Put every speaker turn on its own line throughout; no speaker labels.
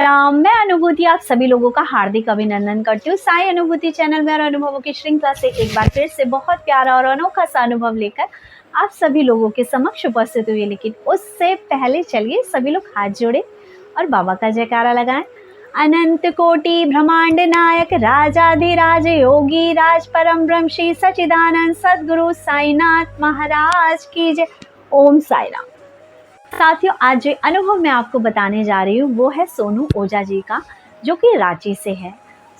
राम। मैं अनुभूति आप सभी लोगों का हार्दिक अभिनंदन करती हूँ। साई अनुभूति चैनल में और अनुभवों की श्रृंखला से एक बार फिर से बहुत प्यारा और अनोखा सा अनुभव लेकर आप सभी लोगों के समक्ष उपस्थित हुई। लेकिन उससे पहले चलिए सभी लोग हाथ जोड़े और बाबा का जयकारा लगाएं। अनंत कोटि ब्रह्मांड नायक राजाधिराज योगी राज परम ब्रह्म श्री सच्चिदानंद सद्गुरु साईनाथ महाराज की जय। ओम साई राम। साथियों, आज जो अनुभव मैं आपको बताने जा रही हूँ वो है सोनू ओझा जी का, जो कि रांची से है।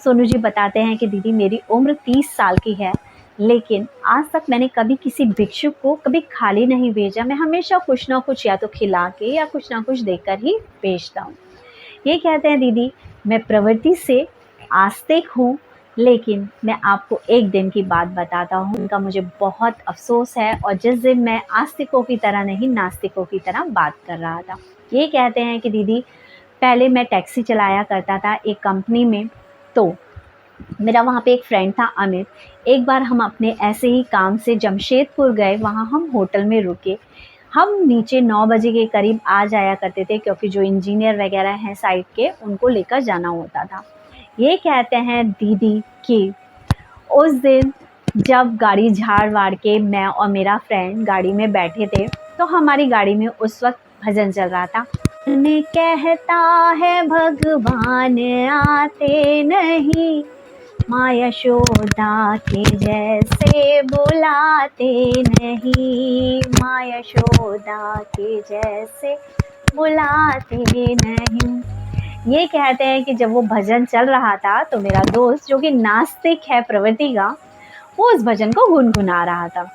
सोनू जी बताते हैं कि दीदी मेरी उम्र 30 साल की है, लेकिन आज तक मैंने कभी किसी भिक्षुक को कभी खाली नहीं भेजा। मैं हमेशा कुछ ना कुछ या तो खिला के या कुछ ना कुछ देकर ही भेजता हूँ। ये कहते हैं दीदी मैं प्रवृत्ति से आस्तिक हूँ, लेकिन मैं आपको एक दिन की बात बताता हूँ, उनका मुझे बहुत अफसोस है। और जिस दिन मैं आस्तिकों की तरह नहीं नास्तिकों की तरह बात कर रहा था। ये कहते हैं कि दीदी पहले मैं टैक्सी चलाया करता था एक कंपनी में, तो मेरा वहाँ पे एक फ्रेंड था अमित। एक बार हम अपने ऐसे ही काम से जमशेदपुर गए, वहाँ हम होटल में रुके। हम नीचे 9 बजे के करीब आ जाया करते थे, क्योंकि जो इंजीनियर वगैरह हैं साइट के उनको लेकर जाना होता था। ये कहते हैं दीदी कि उस दिन जब गाड़ी झाड़ वाड़ के मैं और मेरा फ्रेंड गाड़ी में बैठे थे, तो हमारी गाड़ी में उस वक्त भजन चल रहा था। ने कहता है भगवान आते नहीं, माँ यशोदा के जैसे बुलाते नहीं, माँ यशोदा के जैसे बुलाते नहीं। ये कहते हैं कि जब वो भजन चल रहा था तो मेरा दोस्त, जो कि नास्तिक है प्रवृत्ति का, वो उस भजन को गुनगुना रहा था।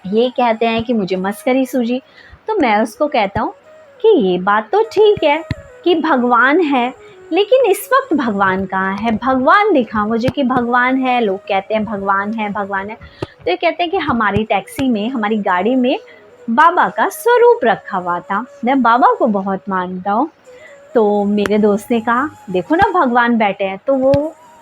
ये कहते हैं कि मुझे मस्करी सूझी, तो मैं उसको कहता हूँ कि ये बात तो ठीक है कि भगवान है, लेकिन इस वक्त भगवान कहाँ है? भगवान दिखा मुझे कि भगवान है। लोग कहते हैं भगवान है भगवान है। तो ये कहते हैं कि हमारी टैक्सी में, हमारी गाड़ी में बाबा का स्वरूप रखा हुआ था। मैं बाबा को बहुत मानता हूँ। तो मेरे दोस्त ने कहा देखो ना भगवान बैठे हैं। तो वो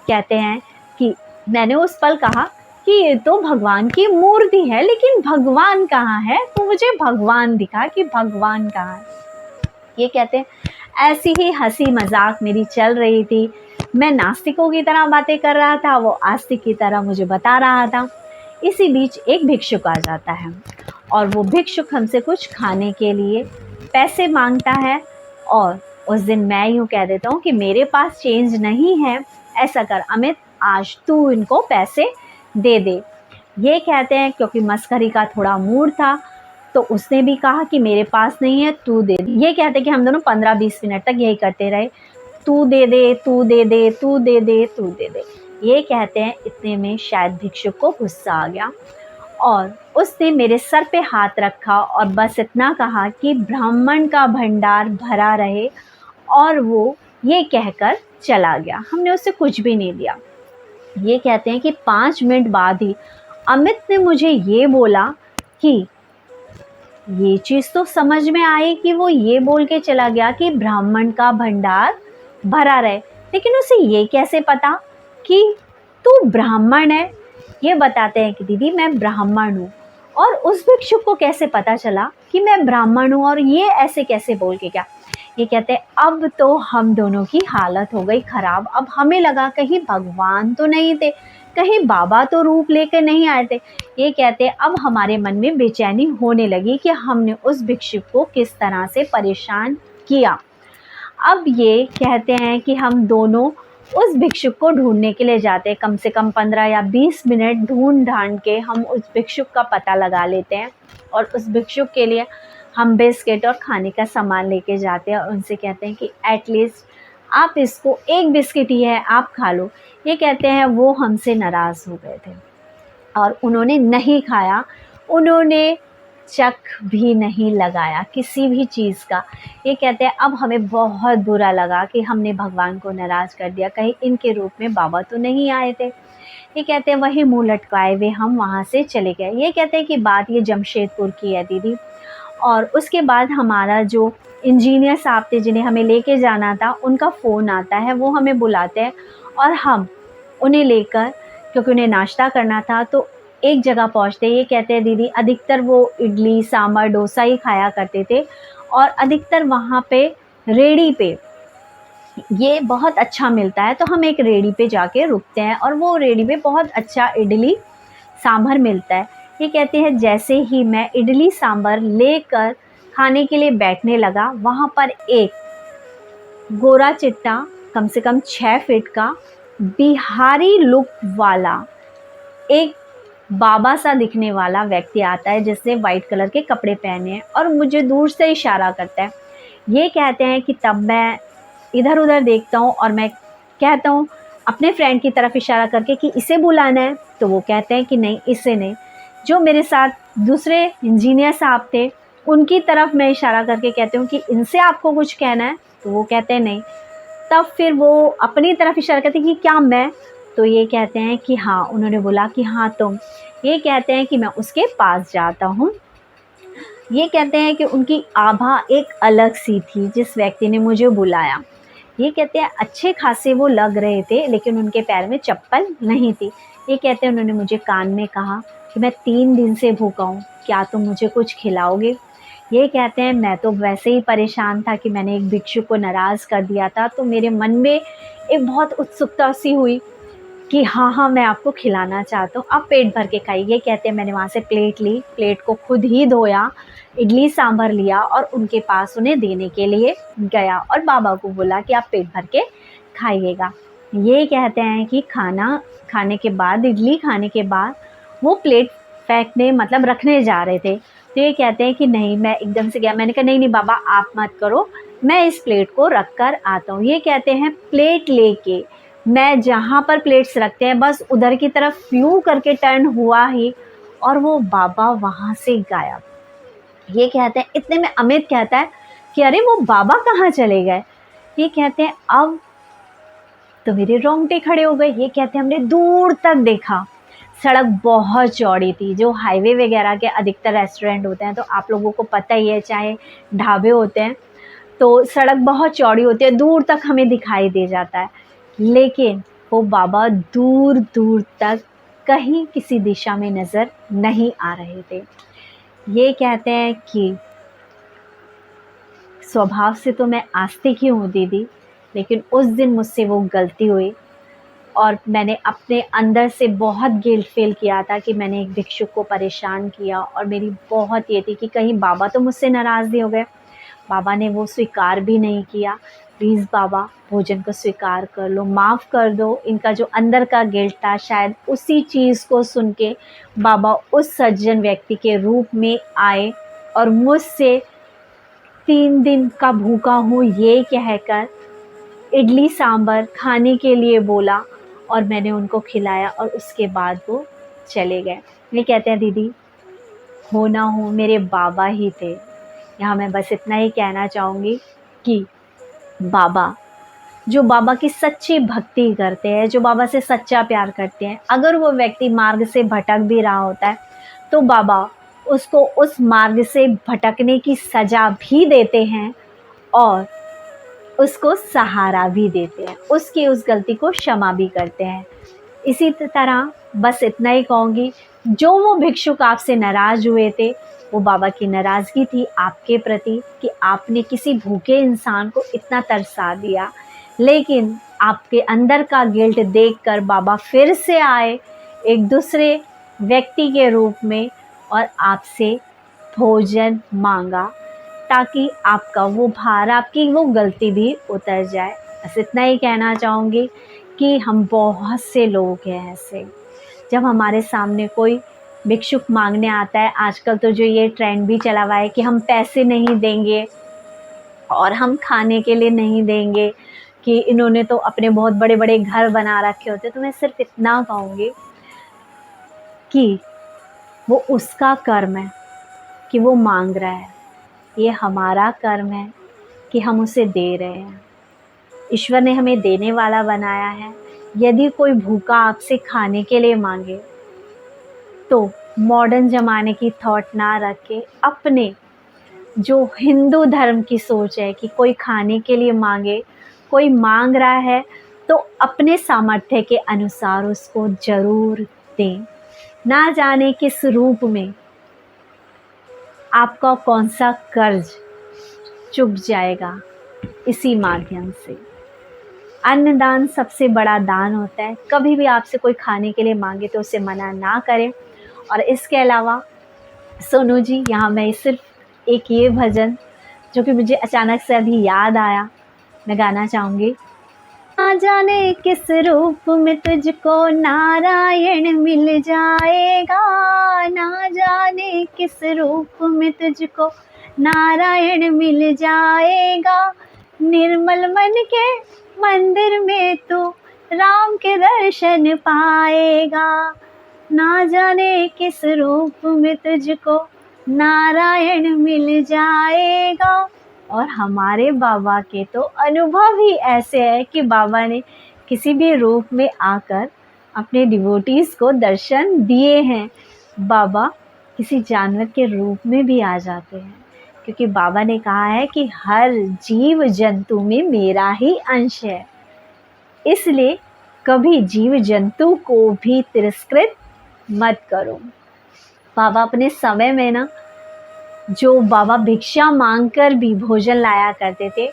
कहते हैं कि मैंने उस पल कहा कि ये तो भगवान की मूर्ति है, लेकिन भगवान कहाँ है? तो मुझे भगवान दिखा कि भगवान कहाँ है। ये कहते हैं ऐसी ही हंसी मजाक मेरी चल रही थी। मैं नास्तिकों की तरह बातें कर रहा था, वो आस्तिक की तरह मुझे बता रहा था। इसी बीच एक भिक्षुक आ जाता है और वो भिक्षुक हमसे कुछ खाने के लिए पैसे मांगता है। और उस दिन मैं यूँ कह देता हूँ कि मेरे पास चेंज नहीं है, ऐसा कर अमित, आज तू इनको पैसे दे दे। ये कहते हैं क्योंकि मस्करी का थोड़ा मूड था, तो उसने भी कहा कि मेरे पास नहीं है, तू दे दे। ये कहते हैं कि हम दोनों 15-20 मिनट तक यही करते रहे, तू दे दे, तू दे दे, तू दे दे, तू दे दे। ये कहते हैं इतने में शायद भिक्षुक को गुस्सा आ गया और उसने मेरे सर पे हाथ रखा और बस इतना कहा कि ब्राह्मण का भंडार भरा रहे, और वो ये कहकर चला गया। हमने उससे कुछ भी नहीं दिया। ये कहते हैं कि 5 मिनट बाद ही अमित ने मुझे ये बोला कि ये चीज़ तो समझ में आई कि वो ये बोल के चला गया कि ब्राह्मण का भंडार भरा रहे, लेकिन उसे ये कैसे पता कि तू ब्राह्मण है? ये बताते हैं कि दीदी मैं ब्राह्मण हूँ। और उस भिक्षुक को कैसे पता चला कि मैं ब्राह्मण हूँ और ये ऐसे कैसे बोल के क्या? ये कहते हैं अब तो हम दोनों की हालत हो गई ख़राब। अब हमें लगा कहीं भगवान तो नहीं थे, कहीं बाबा तो रूप लेकर नहीं आए थे। ये कहते हैं अब हमारे मन में बेचैनी होने लगी कि हमने उस भिक्षुक को किस तरह से परेशान किया। अब ये कहते हैं कि हम दोनों उस भिक्षुक को ढूंढने के लिए जाते हैं। कम से कम 15 या 20 मिनट ढूंढ ढांढ के हम उस भिक्षुक का पता लगा लेते हैं और उस भिक्षुक के लिए हम बिस्किट और खाने का सामान लेके जाते हैं और उनसे कहते हैं कि एटलीस्ट आप इसको, एक बिस्किट ही है आप खा लो। ये कहते हैं वो हमसे नाराज़ हो गए थे और उन्होंने नहीं खाया, उन्होंने चख भी नहीं लगाया किसी भी चीज़ का। ये कहते हैं अब हमें बहुत बुरा लगा कि हमने भगवान को नाराज़ कर दिया, कहीं इनके रूप में बाबा तो नहीं आए थे। ये कहते हैं वही मुँह लटकाए हुए हम वहाँ से चले गए। ये कहते हैं कि बात ये जमशेदपुर की है दीदी। और उसके बाद हमारा जो इंजीनियर साहब थे जिन्हें हमें लेके जाना था, उनका फ़ोन आता है, वो हमें बुलाते हैं और हम उन्हें लेकर, क्योंकि उन्हें नाश्ता करना था, तो एक जगह पहुंचते। ये कहते हैं दीदी अधिकतर वो इडली सांभर डोसा ही खाया करते थे और अधिकतर वहाँ पे रेड़ी पे ये बहुत अच्छा मिलता है। तो हम एक रेहड़ी पे जाके रुकते हैं और वो रेहड़ी पे बहुत अच्छा इडली सांभर मिलता है। ये कहते हैं जैसे ही मैं इडली सांभर लेकर खाने के लिए बैठने लगा, वहाँ पर एक गोरा चिट्टा कम से कम 6 फीट का बिहारी लुक वाला एक बाबा सा दिखने वाला व्यक्ति आता है, जिसने वाइट कलर के कपड़े पहने हैं और मुझे दूर से इशारा करता है। ये कहते हैं कि तब मैं इधर उधर देखता हूँ और मैं कहता हूँ अपने फ्रेंड की तरफ इशारा करके कि इसे बुलाना है। तो वो कहते हैं कि नहीं, इसे नहीं। जो मेरे साथ दूसरे इंजीनियर साहब थे, उनकी तरफ मैं इशारा करके कहती हूँ कि इनसे आपको कुछ कहना है। तो वो कहते हैं नहीं। तब फिर वो अपनी तरफ इशारा करते हैं कि क्या मैं? तो ये कहते हैं कि हाँ, उन्होंने बोला कि हाँ तुम। ये कहते हैं कि मैं उसके पास जाता हूँ। ये कहते हैं कि उनकी आभा एक अलग सी थी जिस व्यक्ति ने मुझे बुलाया। ये कहते हैं अच्छे खासे वो लग रहे थे, लेकिन उनके पैर में चप्पल नहीं थी। ये कहते हैं उन्होंने मुझे कान में कहा कि मैं 3 दिन से भूखा हूँ, क्या तुम मुझे कुछ खिलाओगे? ये कहते हैं मैं तो वैसे ही परेशान था कि मैंने एक भिक्षुक को नाराज़ कर दिया था, तो मेरे मन में एक बहुत उत्सुकता सी हुई कि हाँ, हाँ, मैं आपको खिलाना चाहता हूँ, आप पेट भर के खाइए। ये कहते हैं मैंने वहाँ से प्लेट ली, प्लेट को खुद ही धोया, इडली सांभर लिया और उनके पास उन्हें देने के लिए गया और बाबा को बोला कि आप पेट भर के खाइएगा। ये कहते हैं कि खाना खाने के बाद, इडली खाने के बाद वो प्लेट फेंकने मतलब रखने जा रहे थे। तो ये कहते हैं कि नहीं, मैं एकदम से गया, मैंने कहा नहीं नहीं बाबा आप मत करो, मैं इस प्लेट को रख कर आता हूँ। ये कहते हैं प्लेट लेके मैं जहाँ पर प्लेट्स रखते हैं बस उधर की तरफ यूँ करके टर्न हुआ ही और वो बाबा वहाँ से गायब। ये कहते हैं, इतने में अमित कहता है कि अरे वो बाबा कहाँ चले गए? ये कहते हैं अब तो मेरे रोंगटे खड़े हो गए। ये कहते हैं हमने दूर तक देखा, सड़क बहुत चौड़ी थी। जो हाईवे वगैरह के अधिकतर रेस्टोरेंट होते हैं तो आप लोगों को पता ही है, चाहे ढाबे होते हैं तो सड़क बहुत चौड़ी होती है, दूर तक हमें दिखाई दे जाता है। लेकिन वो बाबा दूर दूर तक कहीं किसी दिशा में नज़र नहीं आ रहे थे। ये कहते हैं कि स्वभाव से तो मैं आस्तिक ही हूँ दीदी, लेकिन उस दिन मुझसे वो गलती हुई और मैंने अपने अंदर से बहुत गिल्ट फील किया था कि मैंने एक भिक्षुक को परेशान किया और मेरी बहुत ये थी कि कहीं बाबा तो मुझसे नाराज़ नहीं हो गए। बाबा ने वो स्वीकार भी नहीं किया। प्लीज़ बाबा भोजन को स्वीकार कर लो, माफ़ कर दो। इनका जो अंदर का गिल्ट था, शायद उसी चीज़ को सुन के बाबा उस सज्जन व्यक्ति के रूप में आए और मुझसे 3 दिन का भूखा हूँ ये कहकर इडली सांभर खाने के लिए बोला और मैंने उनको खिलाया और उसके बाद वो चले गए। ये कहते हैं दीदी हो ना हो मेरे बाबा ही थे। यहाँ मैं बस इतना ही कहना चाहूँगी कि बाबा, जो बाबा की सच्ची भक्ति करते हैं, जो बाबा से सच्चा प्यार करते हैं, अगर वो व्यक्ति मार्ग से भटक भी रहा होता है तो बाबा उसको उस मार्ग से भटकने की सज़ा भी देते हैं और उसको सहारा भी देते हैं, उसकी उस गलती को क्षमा भी करते हैं। इसी तरह बस इतना ही कहूँगी, जो वो भिक्षुक आपसे नाराज़ हुए थे, वो बाबा की नाराज़गी थी आपके प्रति कि आपने किसी भूखे इंसान को इतना तरसा दिया। लेकिन आपके अंदर का गिल्ट देखकर बाबा फिर से आए एक दूसरे व्यक्ति के रूप में और आपसे भोजन मांगा ताकि आपका वो भार, आपकी वो गलती भी उतर जाए। बस इतना ही कहना चाहूँगी कि हम बहुत से लोग हैं ऐसे, जब हमारे सामने कोई भिक्षुक मांगने आता है, आजकल तो जो ये ट्रेंड भी चला हुआ है कि हम पैसे नहीं देंगे और हम खाने के लिए नहीं देंगे, कि इन्होंने तो अपने बहुत बड़े बड़े घर बना रखे होते, तो मैं सिर्फ इतना कहूँगी कि वो उसका कर्म है कि वो मांग रहा है, ये हमारा कर्म है कि हम उसे दे रहे हैं। ईश्वर ने हमें देने वाला बनाया है। यदि कोई भूखा आपसे खाने के लिए मांगे तो मॉडर्न ज़माने की थॉट ना रख के अपने जो हिंदू धर्म की सोच है कि कोई खाने के लिए मांगे, कोई मांग रहा है तो अपने सामर्थ्य के अनुसार उसको ज़रूर दें। ना जाने किस रूप में आपका कौन सा कर्ज चुक जाएगा इसी माध्यम से। अन्नदान सबसे बड़ा दान होता है। कभी भी आपसे कोई खाने के लिए मांगे तो उसे मना ना करें। और इसके अलावा सोनू जी, यहाँ मैं सिर्फ एक ये भजन जो कि मुझे अचानक से अभी याद आया, मैं गाना चाहूँगी। ना जाने किस रूप में तुझको नारायण मिल जाएगा, ना जाने किस रूप में तुझको नारायण मिल जाएगा, निर्मल मन के मंदिर में तू राम के दर्शन पाएगा, ना जाने किस रूप में तुझको नारायण मिल जाएगा। और हमारे बाबा के तो अनुभव ही ऐसे है कि बाबा ने किसी भी रूप में आकर अपने डिवोटीज़ को दर्शन दिए हैं। बाबा किसी जानवर के रूप में भी आ जाते हैं, क्योंकि बाबा ने कहा है कि हर जीव जंतु में मेरा ही अंश है, इसलिए कभी जीव जंतु को भी तिरस्कृत मत करो। बाबा अपने समय में ना, जो बाबा भिक्षा मांगकर भी भोजन लाया करते थे,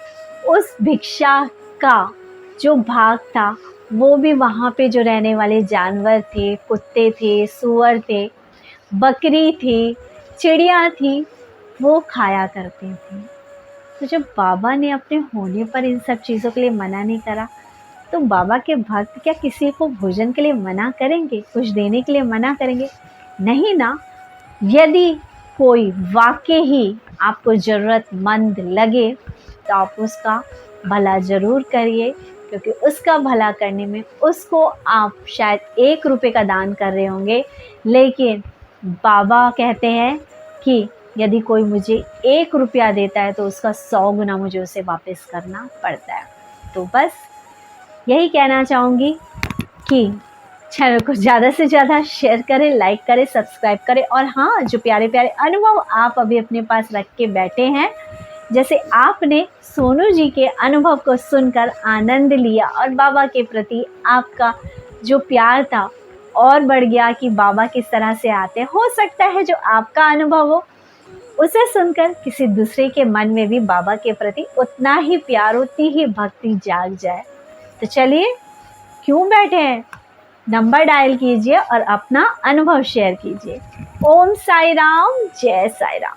उस भिक्षा का जो भाग था वो भी वहाँ पे जो रहने वाले जानवर थे, कुत्ते थे, सूअर थे, बकरी थी, चिड़िया थी, वो खाया करते थे। तो जब बाबा ने अपने होने पर इन सब चीज़ों के लिए मना नहीं करा, तो बाबा के भक्त क्या किसी को भोजन के लिए मना करेंगे, कुछ देने के लिए मना करेंगे? नहीं ना। यदि कोई वाकई ही आपको ज़रूरतमंद लगे तो आप उसका भला ज़रूर करिए, क्योंकि उसका भला करने में उसको आप शायद 1 रुपये का दान कर रहे होंगे, लेकिन बाबा कहते हैं कि यदि कोई मुझे 1 रुपया देता है तो उसका 100 गुना मुझे उसे वापस करना पड़ता है। तो बस यही कहना चाहूँगी कि चैनल को ज़्यादा से ज़्यादा शेयर करें, लाइक करें, सब्सक्राइब करें। और हाँ, जो प्यारे प्यारे अनुभव आप अभी अपने पास रख के बैठे हैं, जैसे आपने सोनू जी के अनुभव को सुनकर आनंद लिया और बाबा के प्रति आपका जो प्यार था और बढ़ गया कि बाबा किस तरह से आते हैं, हो सकता है जो आपका अनुभव हो उसे सुनकर किसी दूसरे के मन में भी बाबा के प्रति उतना ही प्यार, उतनी ही भक्ति जाग जाए। तो चलिए, क्यों बैठे हैं, नंबर डायल कीजिए और अपना अनुभव शेयर कीजिए। ओम साई राम, जय साई राम।